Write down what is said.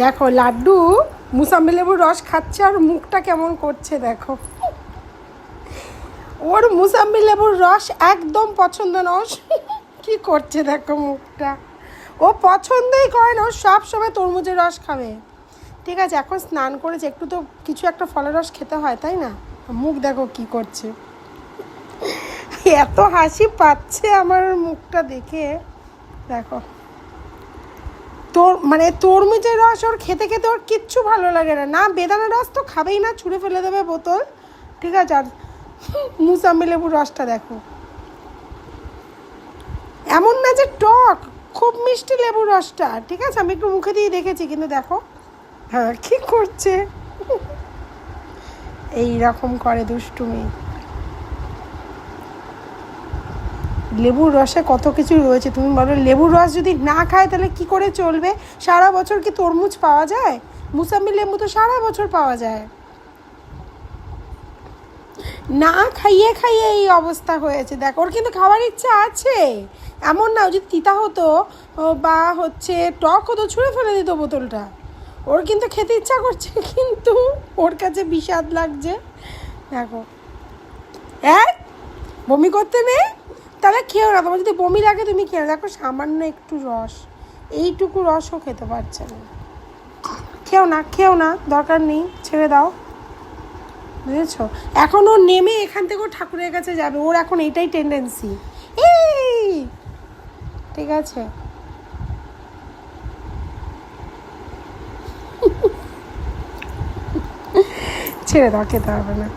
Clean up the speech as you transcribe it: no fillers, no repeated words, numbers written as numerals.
দেখো লাড্ডু মুসাম্বি লেবুর রস খাচ্ছে আর মুখটা কেমন করছে দেখো। ওর মুসাম্বি লেবুর রস একদম পছন্দ নয়। কি করছে দেখো মুখটা। ও পছন্দই করে না, ও সব সময় তরমুজের রস খাবে। ঠিক আছে, এখন স্নান করেছে, একটু তো কিছু একটা ফলের রস খেতে হয়, তাই না? মুখ দেখো কি করছে। এত হাসি পাচ্ছে আমার মুখটা দেখে। দেখো মানে তরমুজের রস ওর খেতে খেতে ওর কিচ্ছু ভালো লাগে না। না বেদানার রস তো খাবেই না, ছুঁড়ে ফেলে দেবে বোতল। ঠিক আছে, আর মুসাম্বি লেবুর রসটা দেখো, এমন না যে টক, খুব মিষ্টি লেবুর রসটা। ঠিক আছে, আমি একটু মুখে দিয়ে দেখেছি, কিন্তু দেখো হ্যাঁ কি করছে। এই রকম করে দুষ্টুমি। লেবুর রসে কত কিছু রয়েছে, তুমি বলো। লেবুর রস যদি না খায় তাহলে কি করে চলবে? সারা বছর কি তরমুজ পাওয়া যায়? মুসাম্বি লেবু তো সারা বছর পাওয়া যায়। না খাইয়ে খাইয়ে এই অবস্থা হয়েছে। দেখো ওর কিন্তু খাওয়ার ইচ্ছা আছে, এমন না। যদি তিতা হতো বা টক হতো, ছুঁড়ে ফেলে দিত বোতলটা। ওর কিন্তু খেতে ইচ্ছা করছে, কিন্তু ওর কাছে বিষাদ লাগছে। দেখো বমি করতে নেই, তাহলে খেও না। তোমার যদি বমি লাগে তুমি খেও। দেখো সামান্য একটু রস, এইটুকু রসও খেতে পারছে না। খেও না, দরকার নেই, ছেড়ে দাও। বুঝেছো? এখন ও নেমে এখান থেকে ও ঠাকুরের কাছে যাবে, ওর এখন এইটাই টেন্ডেন্সি। এই ঠিক আছে, ছেড়ে দাও, খেতে হবে না।